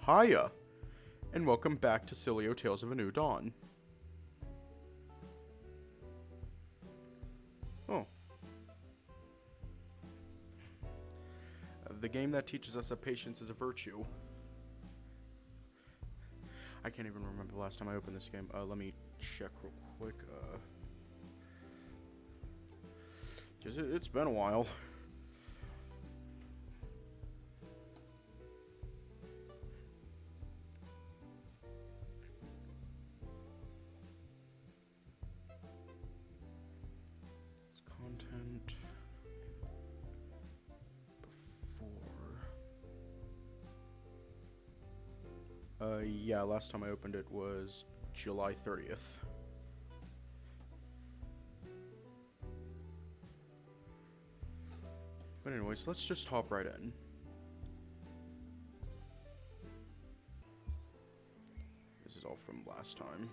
Hiya, and welcome back to Sileo Tales of a New Dawn. Oh. The game that teaches us that patience is a virtue. I can't even remember the last time I opened this game. Let me check real quick. 'Cause it's been a while. Content before. Yeah, last time I opened it was July 30th. But anyways, let's just hop right in. This is all from last time.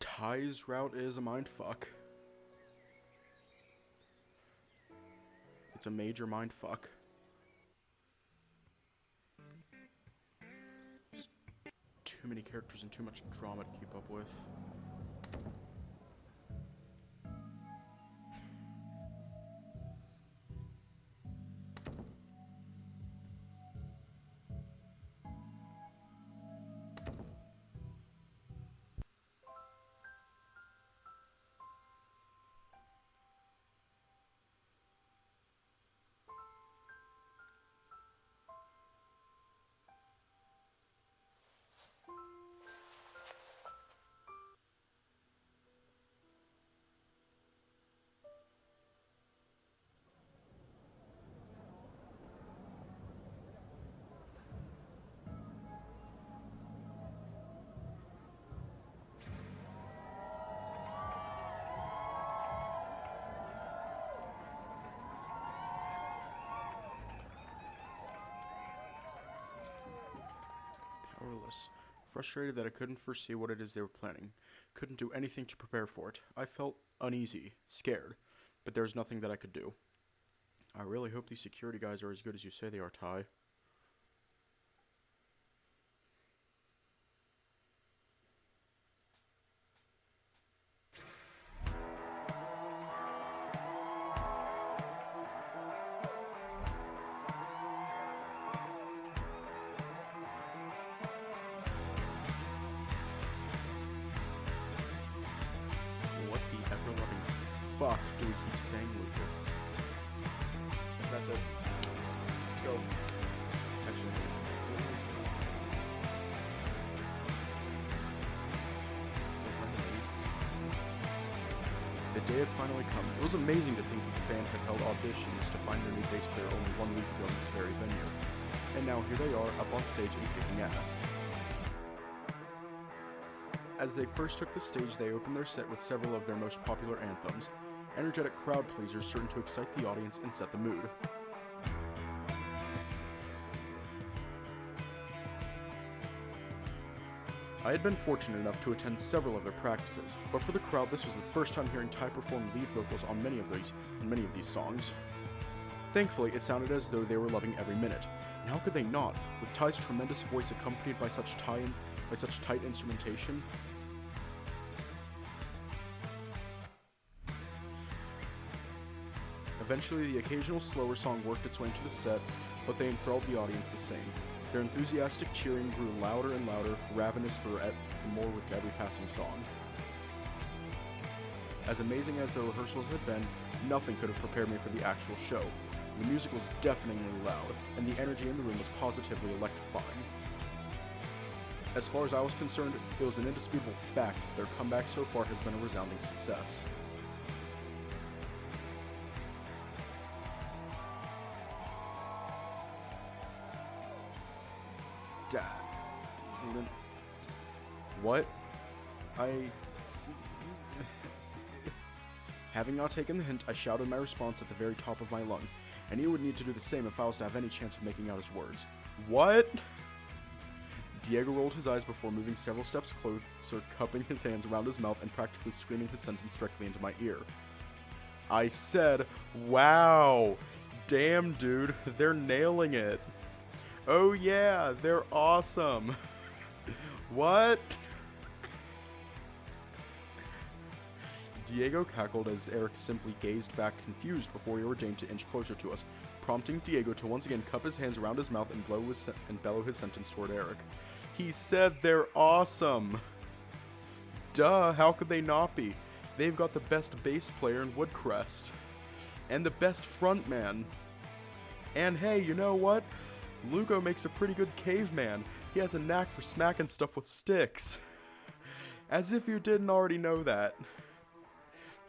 Ty's route is a mindfuck. It's a major mindfuck. Too many characters and too much drama to keep up with. Powerless. Frustrated that I couldn't foresee what it is they were planning. Couldn't do anything to prepare for it. I felt uneasy, scared, but there was nothing that I could do. I really hope these security guys are as good as you say they are, Ty. What the ever-loving fuck do we keep saying, Lucas? That's it. Let's go. Actually, the day had finally come. It was amazing to think that the band had held auditions to find their new bass player only 1 week ago in this very venue. And now here they are, up on stage and kicking ass. As they first took the stage, they opened their set with several of their most popular anthems, energetic crowd pleasers certain to excite the audience and set the mood. I had been fortunate enough to attend several of their practices, but for the crowd this was the first time hearing Ty perform lead vocals on many of these songs. Thankfully, it sounded as though they were loving every minute, and how could they not, with Ty's tremendous voice accompanied by such tight instrumentation? Eventually, the occasional slower song worked its way into the set, but they enthralled the audience the same. Their enthusiastic cheering grew louder and louder, ravenous for more with every passing song. As amazing as the rehearsals had been, nothing could have prepared me for the actual show. The music was deafeningly loud, and the energy in the room was positively electrifying. As far as I was concerned, it was an indisputable fact that their comeback so far has been a resounding success. What? I see. Having not taken the hint, I shouted my response at the very top of my lungs, and he would need to do the same if I was to have any chance of making out his words. What? Diego rolled his eyes before moving several steps closer, cupping his hands around his mouth and practically screaming his sentence directly into my ear. I said, wow, damn dude, they're nailing it. Oh yeah, they're awesome. What? Diego cackled as Eric simply gazed back confused before he ordained to inch closer to us, prompting Diego to once again cup his hands around his mouth and bellow his sentence toward Eric. He said they're awesome. Duh, how could they not be? They've got the best bass player in Woodcrest. And the best frontman. And hey, you know what? Lugo makes a pretty good caveman. He has a knack for smacking stuff with sticks. As if you didn't already know that.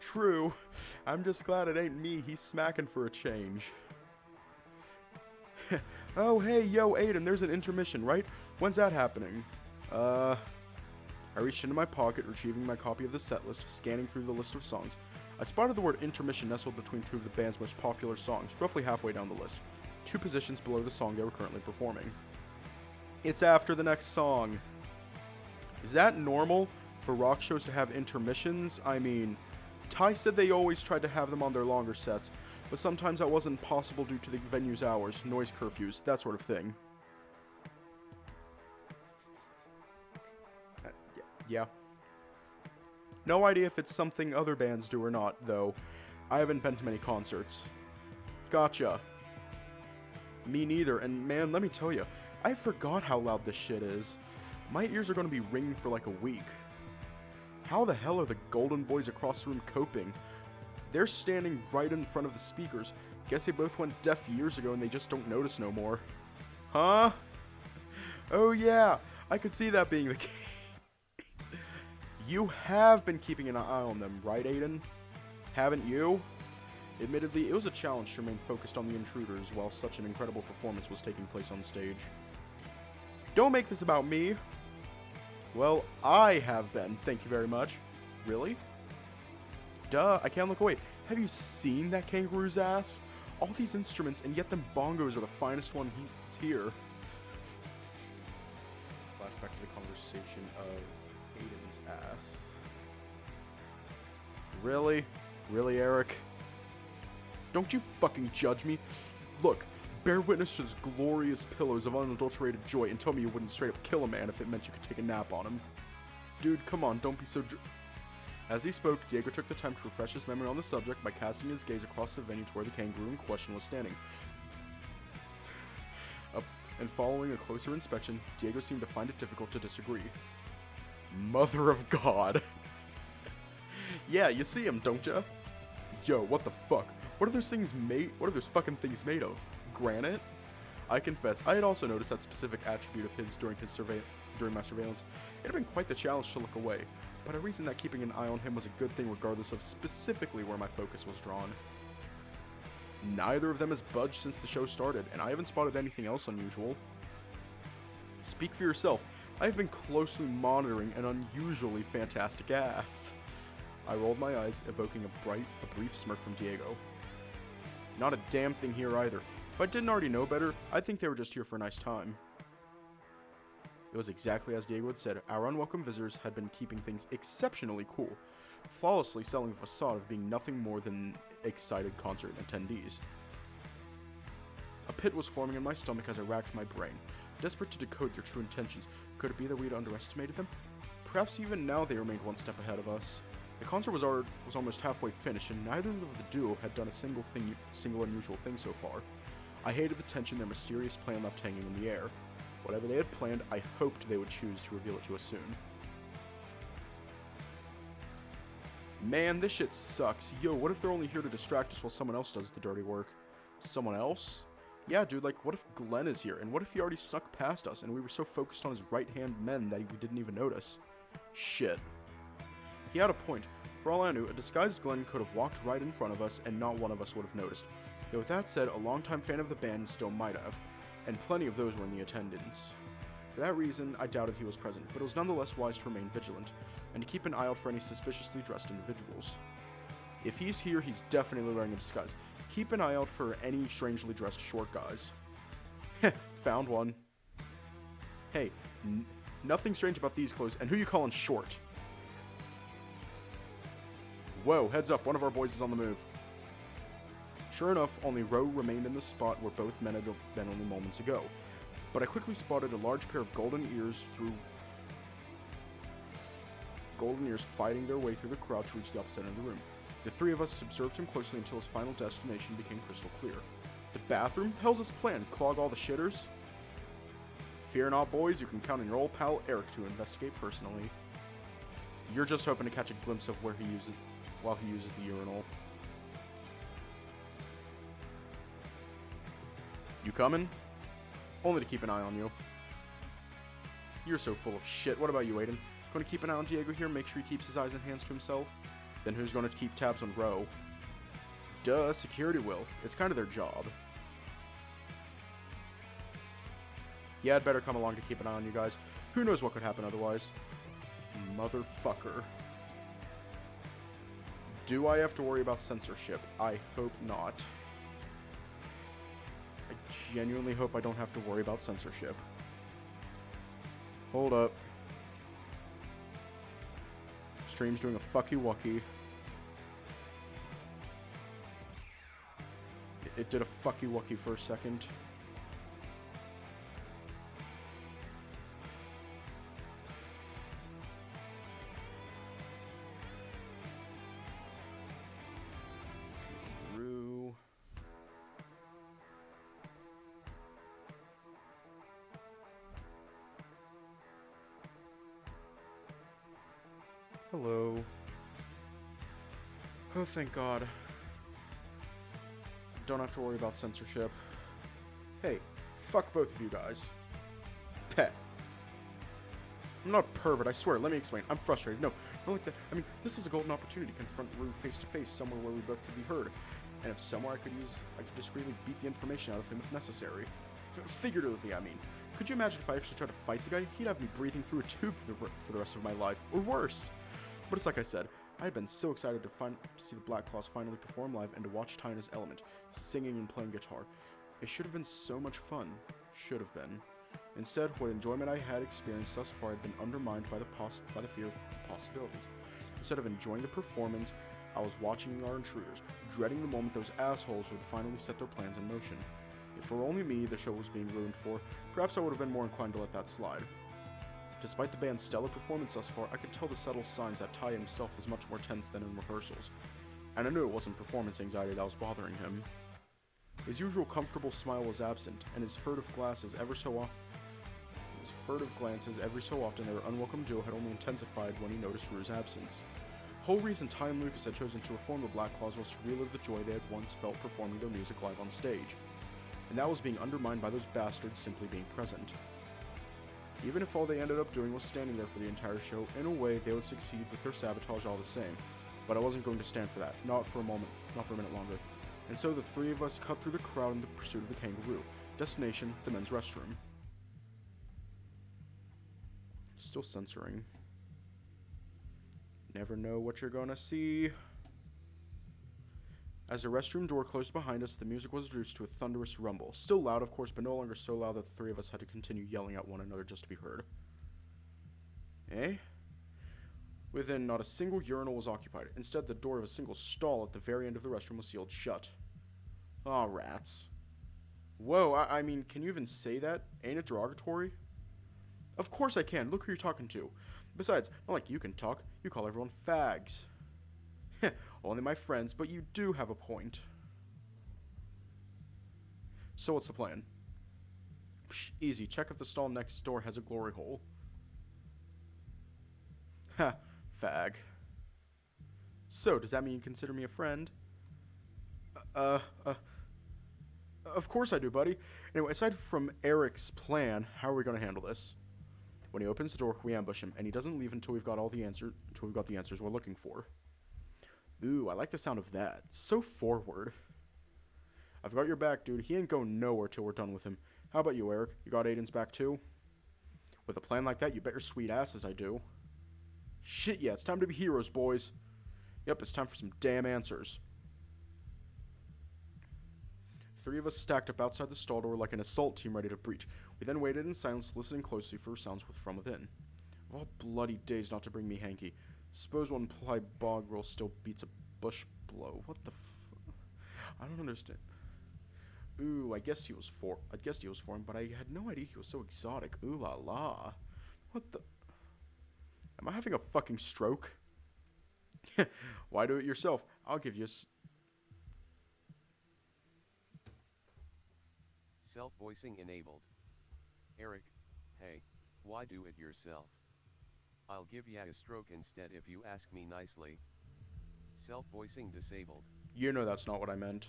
True. I'm just glad it ain't me he's smacking for a change. Oh, hey, yo, Aiden, there's an intermission, right? When's that happening? I reached into my pocket, retrieving my copy of the set list, scanning through the list of songs. I spotted the word intermission nestled between two of the band's most popular songs, roughly halfway down the list, 2 positions below the song they were currently performing. It's after the next song. Is that normal for rock shows to have intermissions? I mean, Ty said they always tried to have them on their longer sets, but sometimes that wasn't possible due to the venue's hours, noise curfews, that sort of thing. Yeah. No idea if it's something other bands do or not, though. I haven't been to many concerts. Gotcha. Me neither, and man, let me tell you, I forgot how loud this shit is. My ears are going to be ringing for like a week. How the hell are the Golden Boys across the room coping? They're standing right in front of the speakers. Guess they both went deaf years ago and they just don't notice no more. Huh? Oh yeah, I could see that being the case. You have been keeping an eye on them, right, Aiden? Haven't you? Admittedly, it was a challenge to remain focused on the intruders while such an incredible performance was taking place on stage. Don't make this about me. Well, I have been, thank you very much. Really? Duh, I can't look away. Have you seen that kangaroo's ass? All these instruments, and yet them bongos are the finest one he's here. Flashback to the conversation of Aiden's ass. Really? Really, Eric? Don't you fucking judge me. Look, bear witness to this glorious pillows of unadulterated joy and tell me you wouldn't straight up kill a man if it meant you could take a nap on him. Dude, come on, don't be so As he spoke, Diego took the time to refresh his memory on the subject by casting his gaze across the venue to where the kangaroo in question was standing. And following a closer inspection, Diego seemed to find it difficult to disagree. Mother of God. Yeah, you see him, don't ya? Yo, what the fuck? What are those fucking things made of? Granite? I confess, I had also noticed that specific attribute of his during my surveillance. It had been quite the challenge to look away, but I reasoned that keeping an eye on him was a good thing regardless of specifically where my focus was drawn. Neither of them has budged since the show started, and I haven't spotted anything else unusual. Speak for yourself. I have been closely monitoring an unusually fantastic ass. I rolled my eyes, evoking a brief smirk from Diego. Not a damn thing here either. If I didn't already know better, I'd think they were just here for a nice time. It was exactly as Diego had said. Our unwelcome visitors had been keeping things exceptionally cool, flawlessly selling the facade of being nothing more than excited concert attendees. A pit was forming in my stomach as I racked my brain, desperate to decode their true intentions. Could it be that we had underestimated them? Perhaps even now they remained one step ahead of us. The concert was almost halfway finished, and neither of the duo had done a single unusual thing so far. I hated the tension their mysterious plan left hanging in the air. Whatever they had planned, I hoped they would choose to reveal it to us soon. Man, this shit sucks. Yo, what if they're only here to distract us while someone else does the dirty work? Someone else? Yeah, dude, like, what if Glenn is here? And what if he already snuck past us and we were so focused on his right-hand men that we didn't even notice? Shit. He had a point. For all I knew, a disguised Glenn could have walked right in front of us and not one of us would have noticed. Though with that said, a longtime fan of the band still might have, and plenty of those were in the attendance. For that reason, I doubted he was present, but it was nonetheless wise to remain vigilant, and to keep an eye out for any suspiciously dressed individuals. If he's here, he's definitely wearing a disguise. Keep an eye out for any strangely dressed short guys. Heh, found one. Hey, nothing strange about these clothes, and who you calling short? Whoa, heads up, one of our boys is on the move. Sure enough, only Ro remained in the spot where both men had been only moments ago. But I quickly spotted a large pair of golden ears fighting their way through the crowd to reach the opposite end of the room. The three of us observed him closely until his final destination became crystal clear. The bathroom? Hell's his plan? Clog all the shitters? Fear not, boys, you can count on your old pal Eric to investigate personally. You're just hoping to catch a glimpse of while he uses the urinal. You coming? Only to keep an eye on you. You're so full of shit. What about you, Aiden? Going to keep an eye on Diego here, make sure he keeps his eyes and hands to himself? Then who's going to keep tabs on Ro? Duh, security will. It's kind of their job. Yeah, I'd better come along to keep an eye on you guys. Who knows what could happen otherwise? Motherfucker. Do I have to worry about censorship? I hope not. I genuinely hope I don't have to worry about censorship. Hold up. Stream's doing a fucky-wucky. It did a fucky-wucky for a second. Hello. Oh, thank God. Don't have to worry about censorship. Hey, fuck both of you guys. Pet. I'm not a pervert, I swear. Let me explain. I'm frustrated. No, not like that. I mean, this is a golden opportunity to confront Rue face to face, somewhere where we both could be heard. And if somewhere I could discreetly beat the information out of him if necessary. Figuratively, I mean. Could you imagine if I actually tried to fight the guy? He'd have me breathing through a tube for the rest of my life, or worse. But it's like I said, I had been so excited to see the Black Claws finally perform live and to watch Tyna's element, singing and playing guitar. It should have been so much fun. Should have been. Instead, what enjoyment I had experienced thus far had been undermined by the fear of the possibilities. Instead of enjoying the performance, I was watching our intruders, dreading the moment those assholes would finally set their plans in motion. If it were only me the show was being ruined for, perhaps I would have been more inclined to let that slide. Despite the band's stellar performance thus far, I could tell the subtle signs that Ty himself was much more tense than in rehearsals, and I knew it wasn't performance anxiety that was bothering him. His usual comfortable smile was absent, and his furtive glances every so often their unwelcome duo had only intensified when he noticed Rue's absence. The whole reason Ty and Lucas had chosen to reform the Black Claws was to relive the joy they had once felt performing their music live on stage, and that was being undermined by those bastards simply being present. Even if all they ended up doing was standing there for the entire show, in a way they would succeed with their sabotage all the same. But I wasn't going to stand for that, not for a minute longer. And so the three of us cut through the crowd in the pursuit of the kangaroo. Destination, the men's restroom. Still censoring. Never know what you're gonna see. As the restroom door closed behind us, the music was reduced to a thunderous rumble. Still loud, of course, but no longer so loud that the three of us had to continue yelling at one another just to be heard. Eh? Within, not a single urinal was occupied. Instead, the door of a single stall at the very end of the restroom was sealed shut. Aw, rats. Whoa, I mean, can you even say that? Ain't it derogatory? Of course I can. Look who you're talking to. Besides, not like you can talk. You call everyone fags. Only my friends, but you do have a point. So what's the plan? Psh, easy. Check if the stall next door has a glory hole. Ha, fag. So, does that mean you consider me a friend? Of course I do, buddy. Anyway, aside from Eric's plan, how are we going to handle this? When he opens the door, we ambush him, and he doesn't leave until we've got the answers we're looking for. Ooh, I like the sound of that. So forward. I've got your back, dude. He ain't going nowhere till we're done with him. How about you, Eric? You got Aiden's back too? With a plan like that, you bet your sweet asses I do. Shit, yeah, it's time to be heroes, boys. Yep, it's time for some damn answers. 3 of us stacked up outside the stall door like an assault team ready to breach. We then waited in silence, listening closely for sounds from within. Of all bloody days not to bring me hanky. Suppose one ply bog roll still beats a bush blow. What the I don't understand. Ooh, I guessed he was for him, but I had no idea he was so exotic. Ooh la la. What the? Am I having a fucking stroke? Why do it yourself? I'll give you Self-voicing enabled. Eric, hey, why do it yourself? I'll give ya a stroke instead if you ask me nicely. Self-voicing disabled. You know that's not what I meant.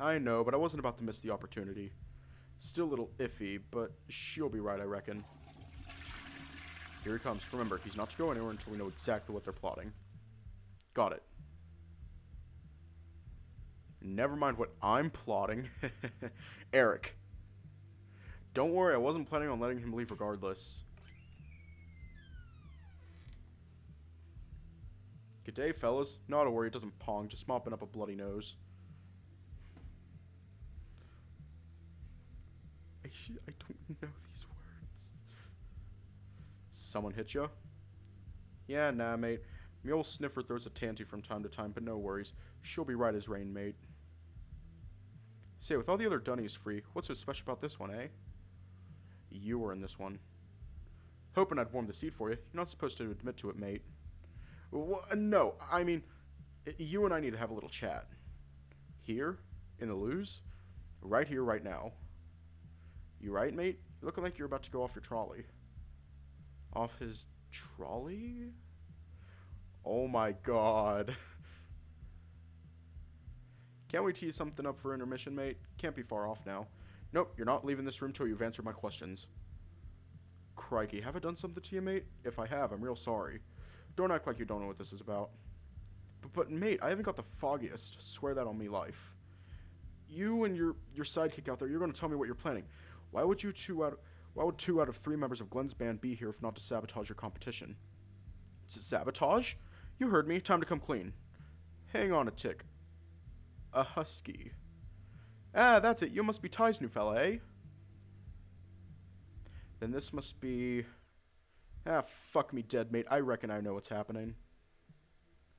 I know, but I wasn't about to miss the opportunity. Still a little iffy, but she'll be right, I reckon. Here he comes. Remember, he's not to go anywhere until we know exactly what they're plotting. Got it. Never mind what I'm plotting. Eric. Don't worry, I wasn't planning on letting him leave regardless. Good day, fellas. Not to worry, it doesn't pong, just mopping up a bloody nose. I don't know these words. Someone hit ya? Yeah, nah, mate. Me old sniffer throws a tanty from time to time, but no worries. She'll be right as rain, mate. Say, with all the other dunnies free, what's so special about this one, eh? You were in this one. Hoping I'd warm the seat for you. You're not supposed to admit to it, mate. No, I mean, you and I need to have a little chat. Here? In the loos? Right here, right now. You right, mate? You're looking like you're about to go off your trolley. Off his trolley? Oh my god. Can't we tee something up for intermission, mate? Can't be far off now. Nope, you're not leaving this room till you've answered my questions. Crikey, have I done something to you, mate? If I have, I'm real sorry. Don't act like you don't know what this is about. But mate, I haven't got the foggiest. Swear that on me life. You and your sidekick out there, you're going to tell me what you're planning. Why would 2 out of 3 members of Glenn's band be here if not to sabotage your competition? Sabotage? You heard me. Time to come clean. Hang on a tick. A husky. Ah, that's it. You must be Ty's new fella, eh? Then this must be... Ah, fuck me dead, mate. I reckon I know what's happening.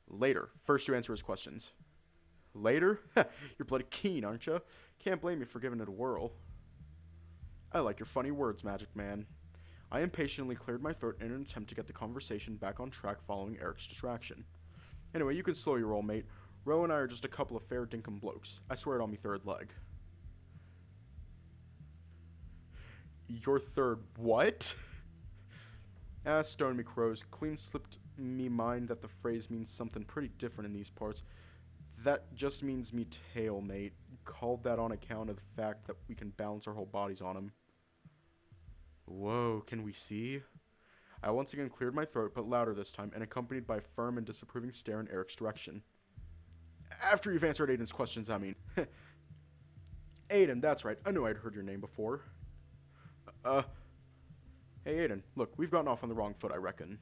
Later. First you answer his questions. Later? You're bloody keen, aren't you? Can't blame you for giving it a whirl. I like your funny words, Magic Man. I impatiently cleared my throat in an attempt to get the conversation back on track following Eric's distraction. Anyway, you can slow your roll, mate. Ro and I are just a couple of fair dinkum blokes. I swear it on me third leg. Your third what? Ah, stone me crows. Clean slipped me mind that the phrase means something pretty different in these parts. That just means me tail, mate. Called that on account of the fact that we can balance our whole bodies on him. Whoa, can we see? I once again cleared my throat, but louder this time, and accompanied by a firm and disapproving stare in Eric's direction. After you've answered Aiden's questions, I mean. Aiden, that's right. I knew I'd heard your name before. Hey Aiden, look, we've gotten off on the wrong foot, I reckon.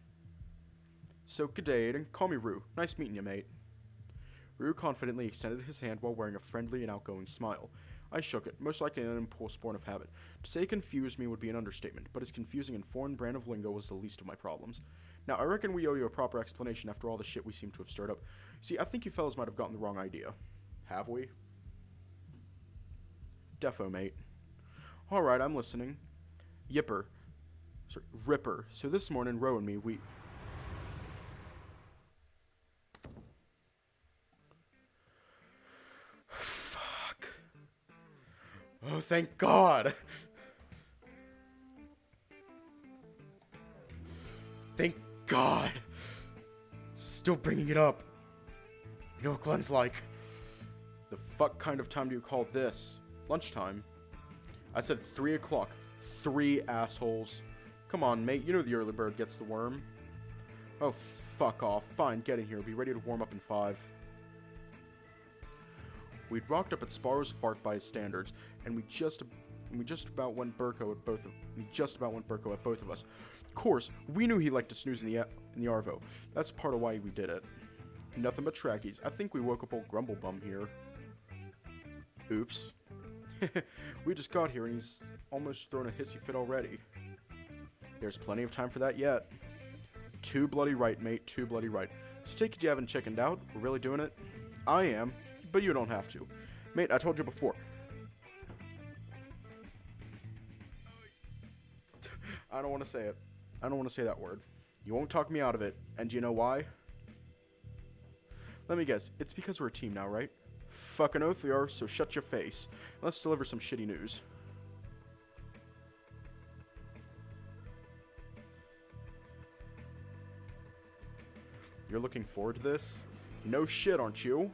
So, good day, Aiden. Call me Rue. Nice meeting you, mate. Rue confidently extended his hand while wearing a friendly and outgoing smile. I shook it, most likely an impulse born of habit. To say confused me would be an understatement, but his confusing and foreign brand of lingo was the least of my problems. Now, I reckon we owe you a proper explanation after all the shit we seem to have stirred up. See, I think you fellas might have gotten the wrong idea. Have we? Defo, mate. Alright, I'm listening. Ripper. So this morning, Ro and me, we... Fuck. Oh, thank God. Thank God. Still bringing it up. You know what Glenn's like. The fuck kind of time do you call this? Lunchtime. I said 3 o'clock. 3 assholes. Come on, mate. You know the early bird gets the worm. Oh, fuck off. Fine, get in here. Be ready to warm up in 5. We'd rocked up at Sparrow's fart by his standards, and we just and we just about went Burko at both of us. Of course, we knew he liked to snooze in the Arvo. That's part of why we did it. Nothing but trackies. I think we woke up old Grumblebum here. Oops. We just got here and he's almost thrown a hissy fit already. There's plenty of time for that yet. Too bloody right, mate. Too bloody right. So take it you haven't chickened out. We're really doing it? I am, but you don't have to. Mate, I told you before. I don't want to say it. I don't want to say that word. You won't talk me out of it. And do you know why? Let me guess. It's because we're a team now, right? Fucking oath we are, so shut your face. Let's deliver some shitty news. You're looking forward to this? No shit, aren't you?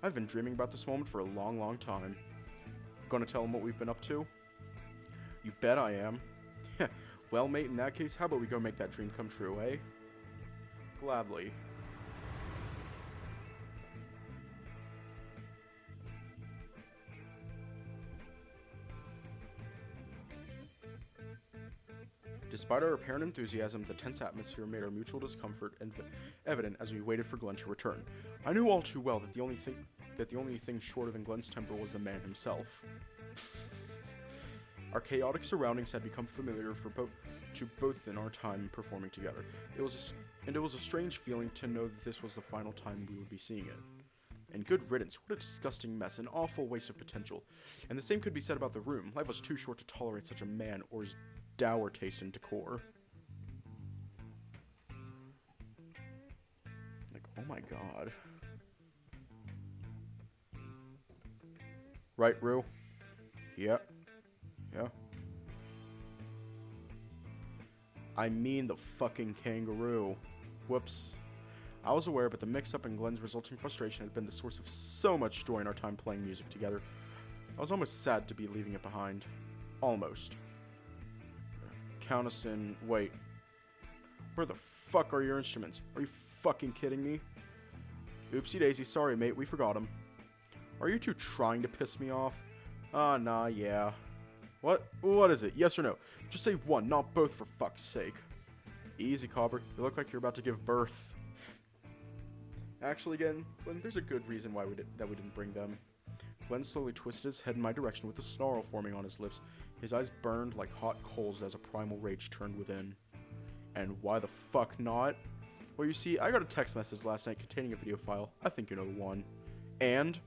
I've been dreaming about this moment for a long, long time. Gonna tell him what we've been up to? You bet I am. Well, mate, in that case, how about we go make that dream come true, eh? Gladly. Despite our apparent enthusiasm, the tense atmosphere made our mutual discomfort evident as we waited for Glenn to return. I knew all too well that the only thing short of in Glenn's temper was the man himself. Our chaotic surroundings had become familiar to both in our time performing together. It was a strange feeling to know that this was the final time we would be seeing it. And good riddance, what a disgusting mess, an awful waste of potential. And the same could be said about the room. Life was too short to tolerate such a man or his dour taste in decor. Like, oh my god. Right, Rue? Yeah. Yeah. I mean the fucking kangaroo. Whoops. I was aware, but the mix-up and Glenn's resulting frustration had been the source of so much joy in our time playing music together. I was almost sad to be leaving it behind. Almost. Count us in. Wait. Where the fuck are your instruments? Are you fucking kidding me? Oopsie daisy, sorry mate, we forgot them. Are you two trying to piss me off? Nah, yeah. What? What is it? Yes or no? Just say one, not both for fuck's sake. Easy, Cobber. You look like you're about to give birth. Actually, again, Glenn, there's a good reason why we didn't bring them. Glenn slowly twisted his head in my direction with a snarl forming on his lips. His eyes burned like hot coals as a primal rage turned within. And why the fuck not? Well, you see, I got a text message last night containing a video file. I think you know the one. And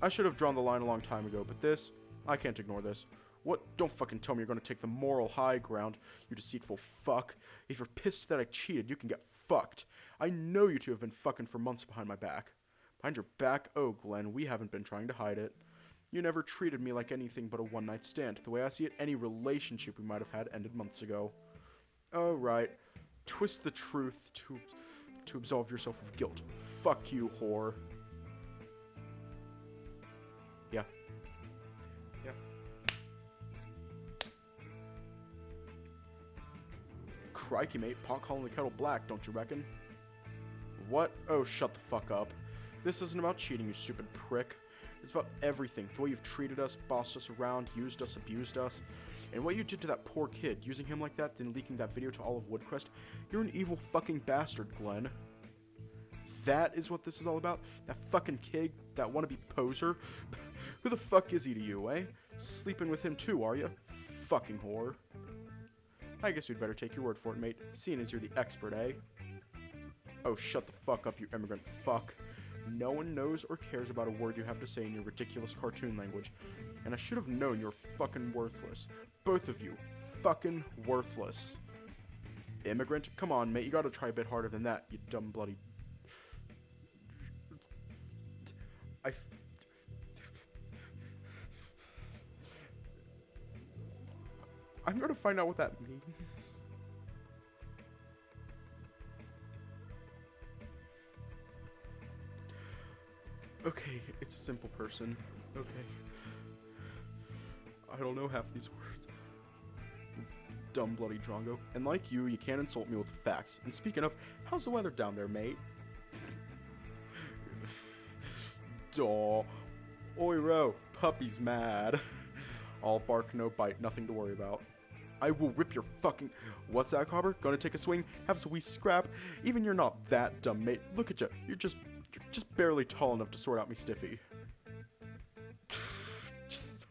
I should have drawn the line a long time ago, but this, I can't ignore this. What? Don't fucking tell me you're gonna take the moral high ground, you deceitful fuck. If you're pissed that I cheated, you can get fucked. I know you two have been fucking for months behind my back. Behind your back? Oh, Glenn, we haven't been trying to hide it. You never treated me like anything but a one-night stand. The way I see it, any relationship we might have had ended months ago. Oh, right. Twist the truth to absolve yourself of guilt. Fuck you, whore. Yeah. Yeah. Crikey, mate. Pot calling the kettle black, don't you reckon? What? Oh, shut the fuck up. This isn't about cheating, you stupid prick. It's about everything. The way you've treated us, bossed us around, used us, abused us. And what you did to that poor kid, using him like that, then leaking that video to all of Woodcrest. You're an evil fucking bastard, Glenn. That is what this is all about? That fucking kid, that wannabe poser? Who the fuck is he to you, eh? Sleeping with him too, are you? Fucking whore. I guess we'd better take your word for it, mate, seeing as you're the expert, eh? Oh, shut the fuck up, you immigrant fuck. No one knows or cares about a word you have to say in your ridiculous cartoon language. And I should have known you're fucking worthless. Both of you. Fucking worthless. Immigrant? Come on, mate, you gotta try a bit harder than that, you dumb bloody... I'm gonna find out what that means. Okay, it's a simple person. Okay. I don't know half these words. Dumb bloody drongo. And like you can't insult me with facts. And speaking of, how's the weather down there, mate? Daw. Oi, Ro. Puppy's mad. All bark, no bite, nothing to worry about. I will rip your fucking... What's that, Cobber? Gonna take a swing? Have a wee scrap? Even you're not that dumb, mate. Look at you. You're just barely tall enough to sort out me stiffy. Just so...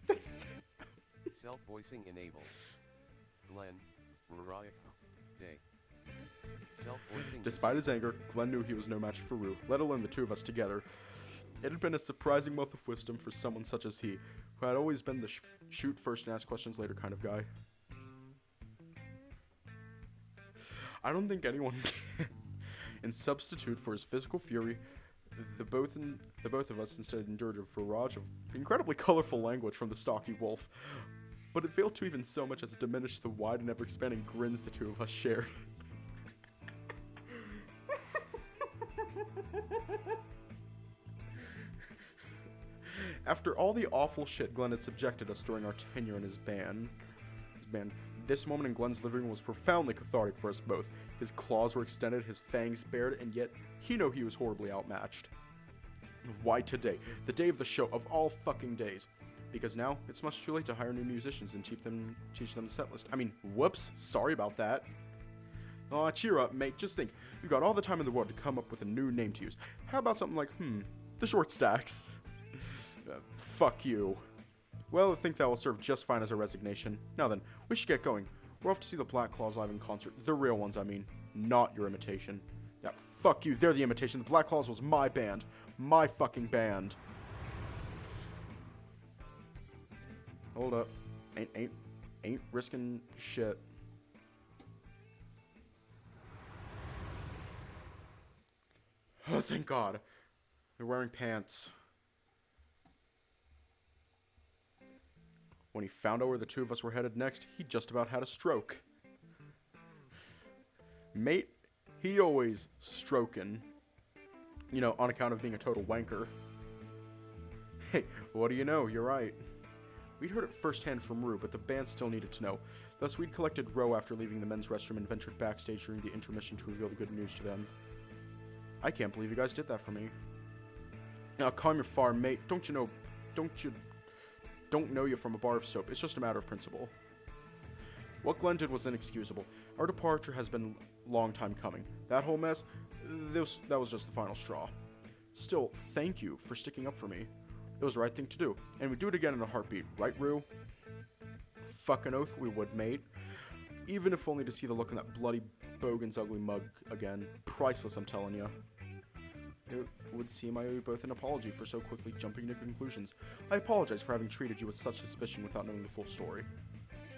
That's... Self-voicing enabled. Glenn, Mariah, Day. Self-voicing. Despite his anger, Glenn knew he was no match for Rue, let alone the two of us together. It had been a surprising wealth of wisdom for someone such as he, who had always been the shoot first and ask questions later kind of guy. I don't think anyone can. In substitute for his physical fury, the both of us instead endured a barrage of incredibly colorful language from the stocky wolf, but it failed to even so much as diminish the wide and ever-expanding grins the two of us shared. After all the awful shit Glenn had subjected us during our tenure in his band, this moment in Glenn's living room was profoundly cathartic for us both. His claws were extended, his fangs bared, and yet he knew he was horribly outmatched. Why today? The day of the show, of all fucking days. Because now, it's much too late to hire new musicians and teach them the set list. I mean, whoops, sorry about that. Aw, cheer up, mate, just think. You've got all the time in the world to come up with a new name to use. How about something like, the Short Stacks? Fuck you. Well, I think that will serve just fine as a resignation. Now then, we should get going. We're off to see the Black Claws live in concert. The real ones, I mean. Not your imitation. Yeah, fuck you, they're the imitation. The Black Claws was my band. My fucking band. Hold up. Ain't risking shit. Oh, thank God. They're wearing pants. When he found out where the two of us were headed next, he just about had a stroke. Mate, he always stroking. You know, on account of being a total wanker. Hey, what do you know? You're right. We'd heard it firsthand from Rue, but the band still needed to know. Thus, we'd collected Roe after leaving the men's restroom and ventured backstage during the intermission to reveal the good news to them. I can't believe you guys did that for me. Now, calm your farm, mate. Don't know you from a bar of soap. It's just a matter of principle. What Glenn did was inexcusable. Our departure has been a long time coming. That whole mess, that was just the final straw. Still, thank you for sticking up for me. It was the right thing to do, and we'd do it again in a heartbeat, right, Rue? Fucking oath we would, mate. Even if only to see the look in that bloody bogan's ugly mug again. Priceless, I'm telling you. It would seem I owe you both an apology for so quickly jumping to conclusions. I apologize for having treated you with such suspicion without knowing the full story.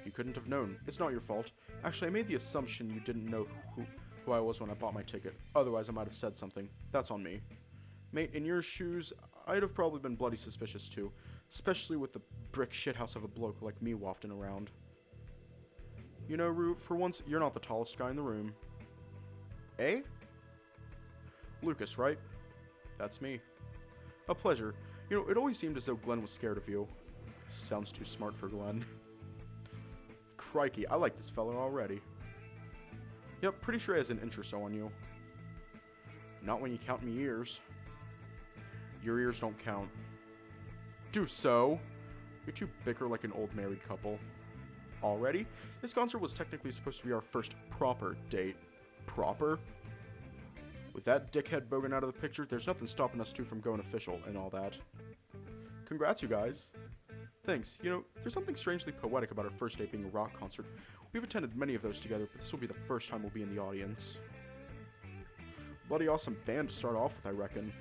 You couldn't have known. It's not your fault. Actually, I made the assumption you didn't know who I was when I bought my ticket. Otherwise, I might have said something. That's on me. Mate, in your shoes, I'd have probably been bloody suspicious too. Especially with the brick shithouse of a bloke like me wafting around. You know, Rue, for once, you're not the tallest guy in the room. Eh? Lucas, right? That's me. A pleasure. You know, it always seemed as though Glenn was scared of you. Sounds too smart for Glenn. Crikey, I like this fella already. Yep, pretty sure he has an inch or so on you. Not when you count me ears. Your ears don't count. Do so. You two bicker like an old married couple. Already? This concert was technically supposed to be our first proper date. Proper? With that dickhead Bogan out of the picture, there's nothing stopping us two from going official and all that. Congrats, you guys. Thanks. You know, there's something strangely poetic about our first date being a rock concert. We've attended many of those together, but this will be the first time we'll be in the audience. Bloody awesome band to start off with, I reckon.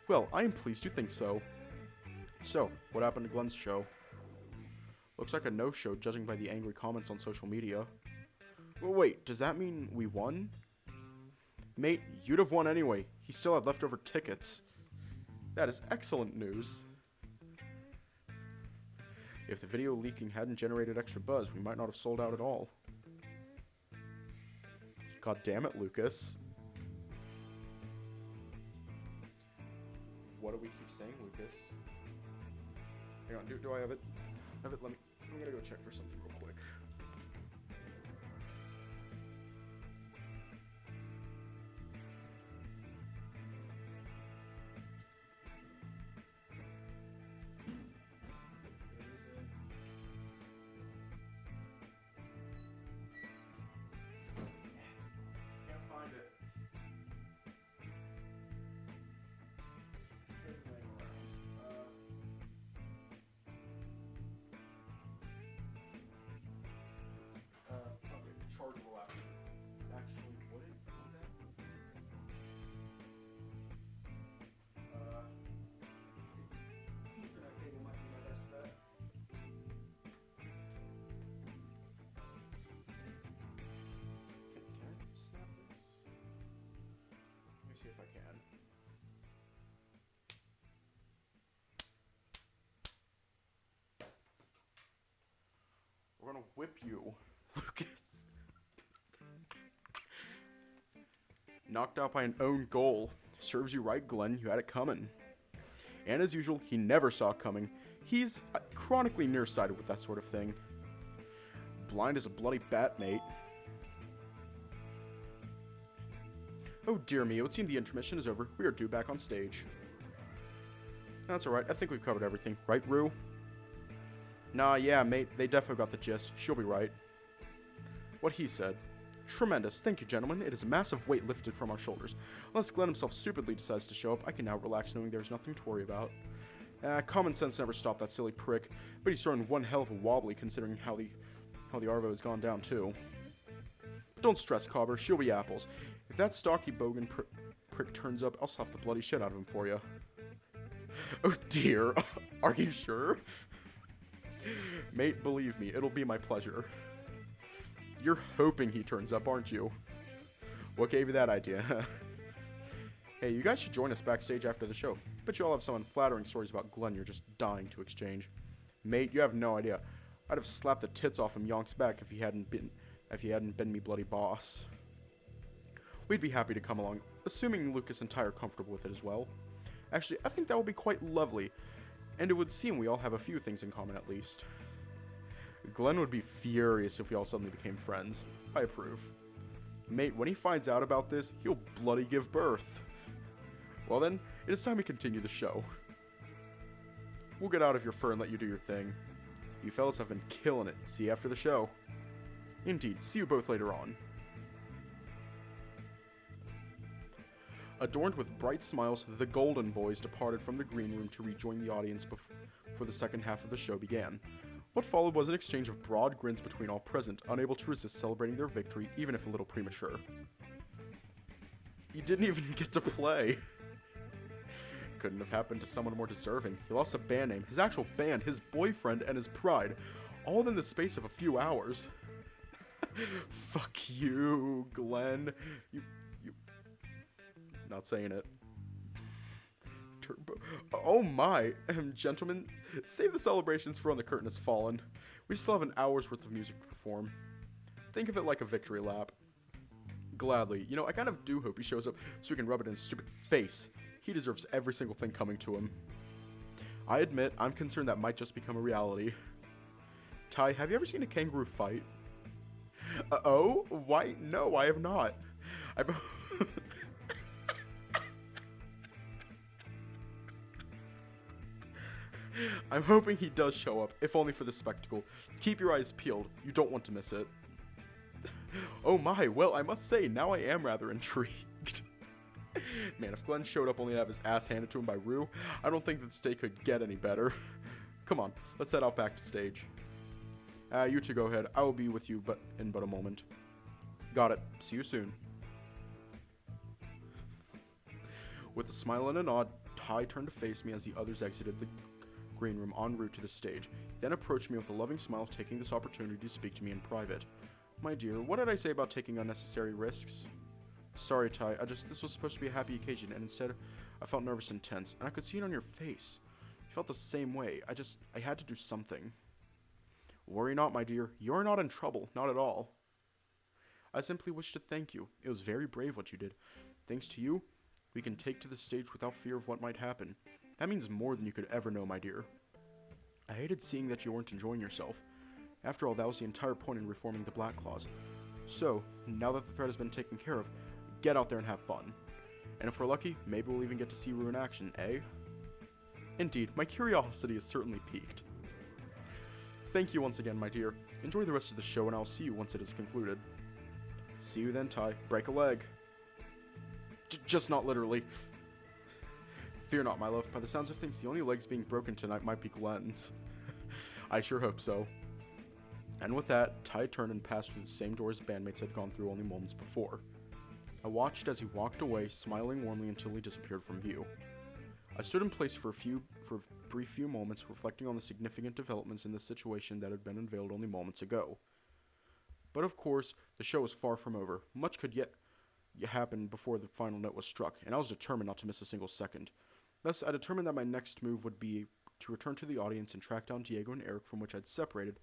Well, I am pleased you think so. So, what happened to Glenn's show? Looks like a no-show, judging by the angry comments on social media. Well, wait, does that mean we won? Mate, you'd have won anyway. He still had leftover tickets. That is excellent news. If the video leaking hadn't generated extra buzz, we might not have sold out at all. God damn it, Lucas. What do we keep saying, Lucas? Hang on, do I have it? I'm gonna go check for something real quick. We're gonna whip you, Lucas. Knocked out by an own goal. Serves you right, Glenn. You had it coming. And as usual, he never saw it coming. He's chronically nearsighted with that sort of thing. Blind as a bloody bat, mate. Oh dear me, it would seem the intermission is over. We are due back on stage. That's alright, I think we've covered everything. Right, Rue? Nah, yeah, mate, they definitely got the gist. She'll be right. What he said. Tremendous. Thank you, gentlemen. It is a massive weight lifted from our shoulders. Unless Glenn himself stupidly decides to show up, I can now relax knowing there's nothing to worry about. Common sense never stopped that silly prick, but he's throwing one hell of a wobbly considering how the Arvo has gone down, too. Don't stress, Cobber. She'll be apples. If that stocky bogan prick turns up, I'll slap the bloody shit out of him for you. Oh dear. Are you sure? Mate, believe me, it'll be my pleasure. You're hoping he turns up, aren't you? What gave you that idea? Hey, you guys should join us backstage after the show. Bet you all have some unflattering stories about Glenn you're just dying to exchange. Mate, you have no idea. I'd have slapped the tits off him Yonk's back if he hadn't been me bloody boss. We'd be happy to come along, assuming Lucas and Ty are comfortable with it as well. Actually, I think that would be quite lovely, and it would seem we all have a few things in common at least. Glenn would be furious if we all suddenly became friends. I approve. Mate, when he finds out about this, he'll bloody give birth. Well then, it is time we continue the show. We'll get out of your fur and let you do your thing. You fellas have been killing it. See you after the show. Indeed, see you both later on. Adorned with bright smiles, the Golden Boys departed from the green room to rejoin the audience before the second half of the show began. What followed was an exchange of broad grins between all present, unable to resist celebrating their victory, even if a little premature. He didn't even get to play. Couldn't have happened to someone more deserving. He lost a band name, his actual band, his boyfriend, and his pride, all within the space of a few hours. Fuck you, Glenn. You... Not saying it. Turbo. Oh my, gentlemen, save the celebrations for when the curtain has fallen. We still have an hour's worth of music to perform. Think of it like a victory lap. Gladly. You know, I kind of do hope he shows up so we can rub it in his stupid face. He deserves every single thing coming to him. I admit, I'm concerned that might just become a reality. Ty, have you ever seen a kangaroo fight? Oh? Why? No, I have not. I'm hoping he does show up, if only for the spectacle. Keep your eyes peeled. You don't want to miss it. Oh my, well, I must say, now I am rather intrigued. Man, if Glenn showed up only to have his ass handed to him by Rue, I don't think this day could get any better. Come on, let's head out back to stage. You two go ahead. I will be with you in but a moment. Got it. See you soon. With a smile and a nod, Ty turned to face me as the others exited the green room en route to the stage. He then approached me with a loving smile, taking this opportunity to speak to me in private. My dear, what did I say about taking unnecessary risks? Sorry, Ty, this was supposed to be a happy occasion, and instead, I felt nervous and tense, and I could see it on your face. You felt the same way. I had to do something. Worry not, my dear. You're not in trouble, not at all. I simply wish to thank you. It was very brave what you did. Thanks to you, we can take to the stage without fear of what might happen. That means more than you could ever know, my dear. I hated seeing that you weren't enjoying yourself. After all, that was the entire point in reforming the Black Claws. So, now that the threat has been taken care of, get out there and have fun. And if we're lucky, maybe we'll even get to see Rue in action, eh? Indeed, my curiosity is certainly piqued. Thank you once again, my dear. Enjoy the rest of the show, and I'll see you once it is concluded. See you then, Ty. Break a leg. Just not literally. Fear not, my love. By the sounds of things, the only legs being broken tonight might be Glenn's. I sure hope so. And with that, Ty turned and passed through the same door his bandmates had gone through only moments before. I watched as he walked away, smiling warmly until he disappeared from view. I stood in place for a brief few moments, reflecting on the significant developments in the situation that had been unveiled only moments ago. But of course, the show was far from over. Much could yet happen before the final note was struck, and I was determined not to miss a single second. Thus, I determined that my next move would be to return to the audience and track down Diego and Eric, from which I'd separated,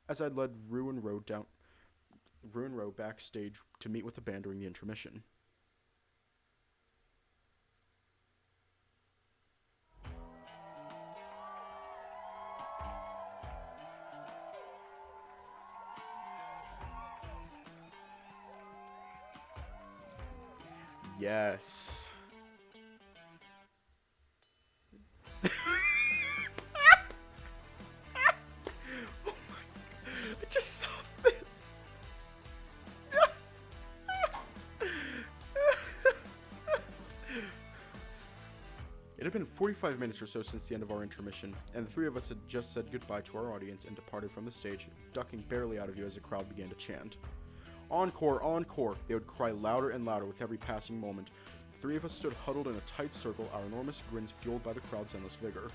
as I led Ruin Row backstage to meet with the band during the intermission. Yes. Oh my, I just saw this. It had been 45 minutes or so since the end of our intermission, and the three of us had just said goodbye to our audience and departed from the stage, ducking barely out of view as the crowd began to chant. Encore, encore, they would cry louder and louder with every passing moment. The three of us stood huddled in a tight circle, our enormous grins fueled by the crowd's endless vigor.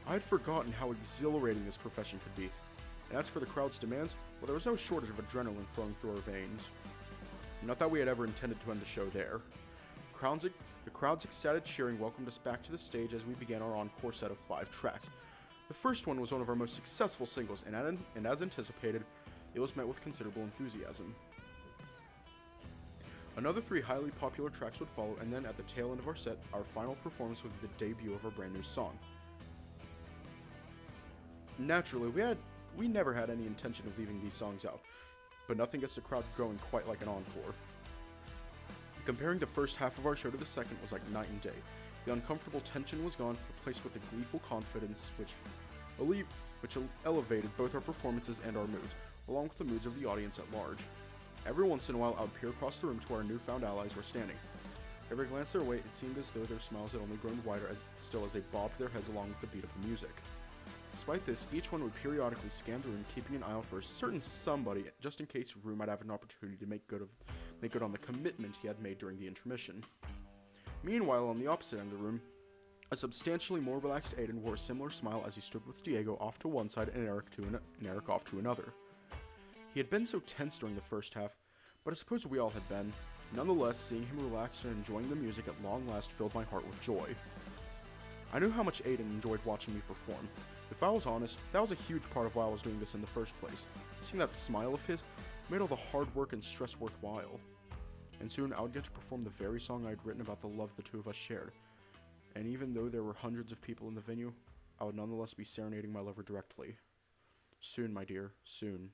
I had forgotten how exhilarating this profession could be, and as for the crowd's demands, well, there was no shortage of adrenaline flowing through our veins. Not that we had ever intended to end the show there. The crowd's ecstatic cheering welcomed us back to the stage as we began our encore set of 5 tracks. The first one was one of our most successful singles, and as anticipated, it was met with considerable enthusiasm. Another 3 highly popular tracks would follow, and then at the tail end of our set, our final performance would be the debut of our brand new song. Naturally, we never had any intention of leaving these songs out, but nothing gets the crowd going quite like an encore. Comparing the first half of our show to the second was like night and day. The uncomfortable tension was gone, replaced with a gleeful confidence which elevated both our performances and our moods, along with the moods of the audience at large. Every once in a while, I would peer across the room to where our newfound allies were standing. Every glance their way, it seemed as though their smiles had only grown wider as they bobbed their heads along with the beat of the music. Despite this, each one would periodically scan the room, keeping an eye out for a certain somebody, just in case Rue might have an opportunity to make good on the commitment he had made during the intermission. Meanwhile, on the opposite end of the room, a substantially more relaxed Aiden wore a similar smile as he stood with Diego off to one side and Eric off to another. He had been so tense during the first half, but I suppose we all had been. Nonetheless, seeing him relaxed and enjoying the music at long last filled my heart with joy. I knew how much Aiden enjoyed watching me perform. If I was honest, that was a huge part of why I was doing this in the first place. Seeing that smile of his made all the hard work and stress worthwhile. And soon I would get to perform the very song I had written about the love the two of us shared. And even though there were hundreds of people in the venue, I would nonetheless be serenading my lover directly. Soon, my dear, soon.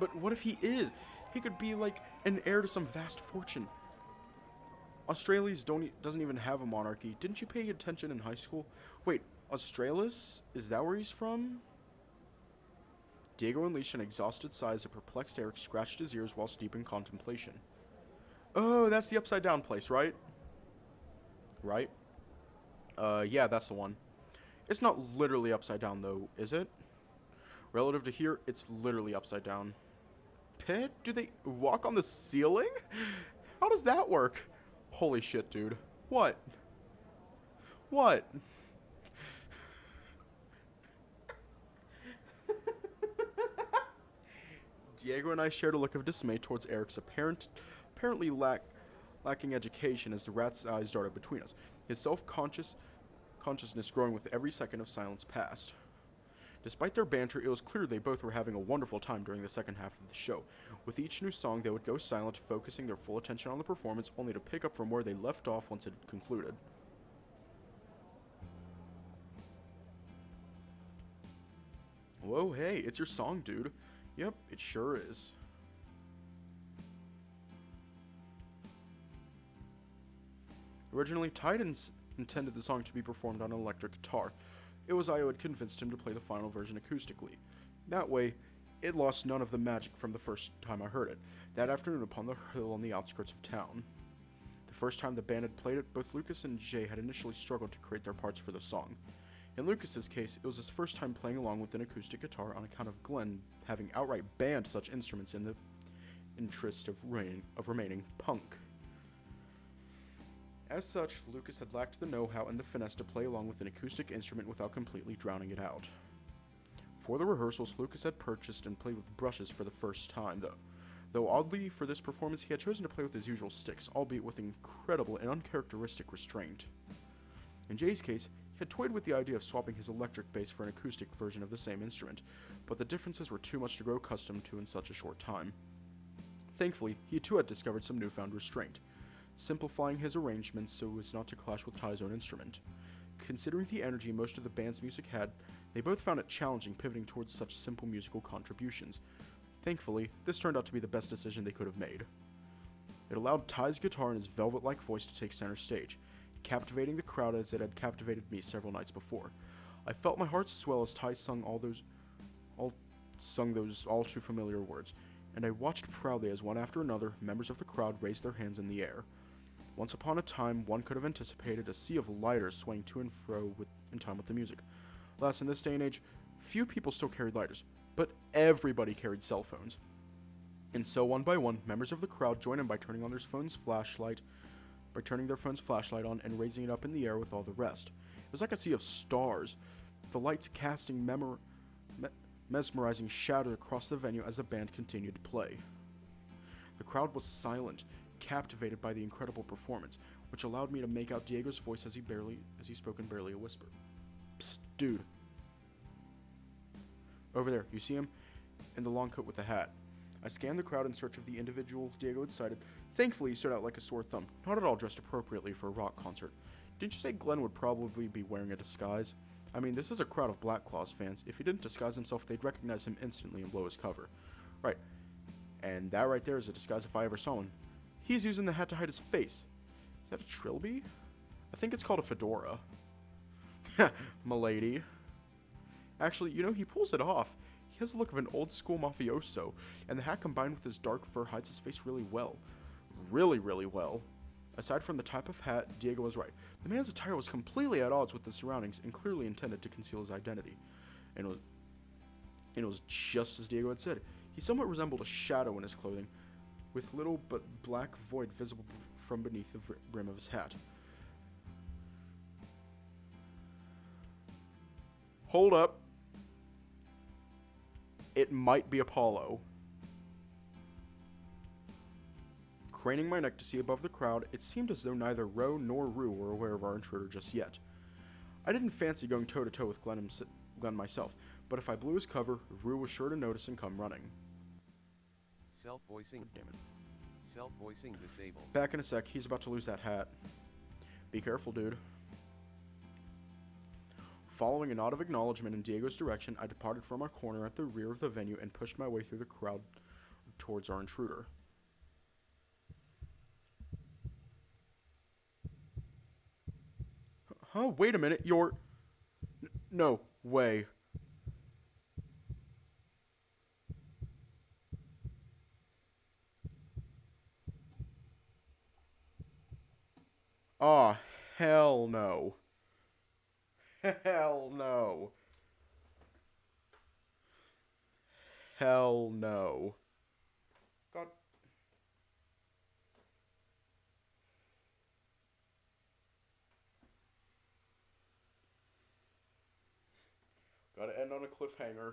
But what if he is? He could be like an heir to some vast fortune. Australia's doesn't even have a monarchy. Didn't you pay attention in high school? Wait, Australis? Is that where he's from? Diego unleashed an exhausted sigh as a perplexed Eric scratched his ears while deep in contemplation. Oh, that's the upside down place, right? Right? Yeah, that's the one. It's not literally upside down though, is it? Relative to here, it's literally upside down. Pit? Do they walk on the ceiling? How does that work? Holy shit, dude. What? What? Diego and I shared a look of dismay towards Eric's apparently lacking education as the rat's eyes darted between us, his consciousness growing with every second of silence passed. Despite their banter, it was clear they both were having a wonderful time during the second half of the show. With each new song, they would go silent, focusing their full attention on the performance, only to pick up from where they left off once it had concluded. Whoa, hey, it's your song, dude. Yep, it sure is. Originally, Titans intended the song to be performed on an electric guitar. It was I who had convinced him to play the final version acoustically. That way, it lost none of the magic from the first time I heard it, that afternoon upon the hill on the outskirts of town. The first time the band had played it, both Lucas and Jay had initially struggled to create their parts for the song. In Lucas's case, it was his first time playing along with an acoustic guitar on account of Glenn having outright banned such instruments in the interest of remaining punk. As such, Lucas had lacked the know-how and the finesse to play along with an acoustic instrument without completely drowning it out. For the rehearsals, Lucas had purchased and played with brushes for the first time, though. though oddly for this performance he had chosen to play with his usual sticks, albeit with incredible and uncharacteristic restraint. In Jay's case, he had toyed with the idea of swapping his electric bass for an acoustic version of the same instrument, but the differences were too much to grow accustomed to in such a short time. Thankfully, he too had discovered some newfound restraint, simplifying his arrangements so as not to clash with Ty's own instrument. Considering the energy most of the band's music had, they both found it challenging pivoting towards such simple musical contributions. Thankfully, this turned out to be the best decision they could have made. It allowed Ty's guitar and his velvet-like voice to take center stage, captivating the crowd as it had captivated me several nights before. I felt my heart swell as Ty sung those all too familiar words, and I watched proudly as one after another, members of the crowd raised their hands in the air. Once upon a time, one could have anticipated a sea of lighters swaying to and fro in time with the music. Alas, in this day and age, few people still carried lighters, but everybody carried cell phones. And so, one by one, members of the crowd joined in by turning their phone's flashlight on and raising it up in the air with all the rest. It was like a sea of stars, the lights casting mesmerizing shadows across the venue as the band continued to play. The crowd was silent, captivated by the incredible performance, which allowed me to make out Diego's voice as he spoke in barely a whisper. Psst, dude. Over there, you see him? In the long coat with the hat. I scanned the crowd in search of the individual Diego had sighted. Thankfully, he stood out like a sore thumb, not at all dressed appropriately for a rock concert. Didn't you say Glenn would probably be wearing a disguise? I mean, this is a crowd of Black Claws fans. If he didn't disguise himself, they'd recognize him instantly and blow his cover. Right. And that right there is a disguise if I ever saw one. He's using the hat to hide his face. Is that a trilby? I think it's called a fedora. M'lady. Actually, you know, he pulls it off. He has the look of an old-school mafioso, and the hat combined with his dark fur hides his face really well. Really, really well. Aside from the type of hat, Diego was right. The man's attire was completely at odds with the surroundings and clearly intended to conceal his identity. And it was just as Diego had said. He somewhat resembled a shadow in his clothing, with little but black void visible from beneath the brim of his hat. Hold up. It might be Apollo. Craning my neck to see above the crowd, it seemed as though neither Ro nor Rue were aware of our intruder just yet. I didn't fancy going toe-to-toe with Glenn myself, but if I blew his cover, Rue was sure to notice and come running. Self-voicing. Damn it. Self-voicing disabled. Back in a sec, he's about to lose that hat. Be careful, dude. Following a nod of acknowledgement in Diego's direction, I departed from our corner at the rear of the venue and pushed my way through the crowd towards our intruder. Huh? Wait a minute, you're... No way. Aw, hell no. Hell no. Hell no. God. Gotta end on a cliffhanger.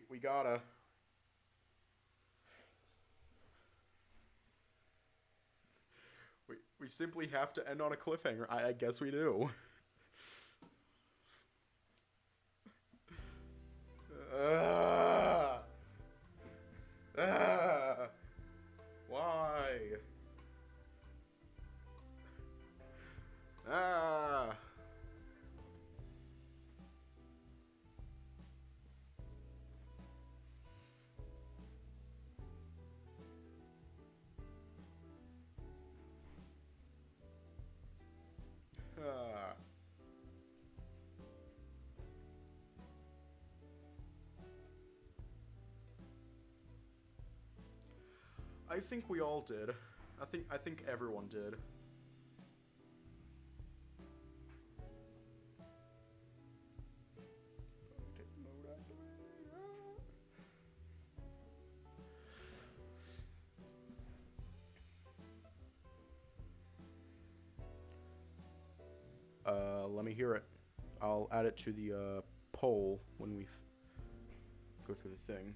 We gotta. We simply have to end on a cliffhanger. I guess we do. Why? I think we all did. I think everyone did. Let me hear it. I'll add it to the poll when we go through the thing.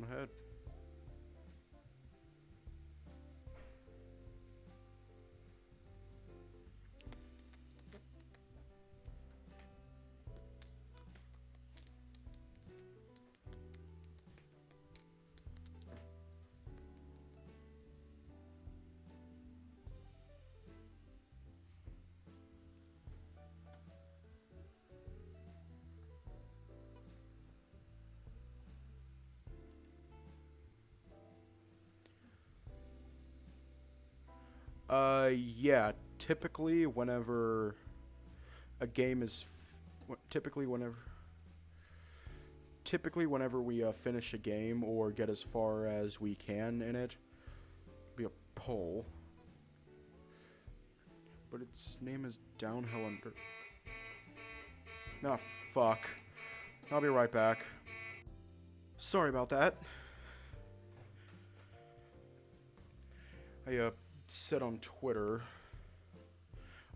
on ahead. Yeah, typically whenever a game is, typically whenever we finish a game or get as far as we can in it, be a poll. But its name is Downhill Under. Ah, fuck. I'll be right back. Sorry about that. I said on Twitter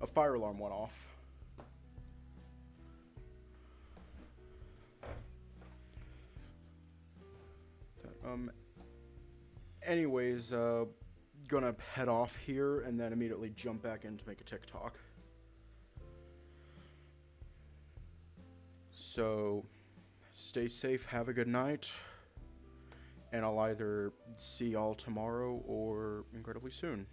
a fire alarm went off. Anyways, gonna head off here and then immediately jump back in to make a TikTok. So, stay safe, have a good night, and I'll either see y'all tomorrow or incredibly soon.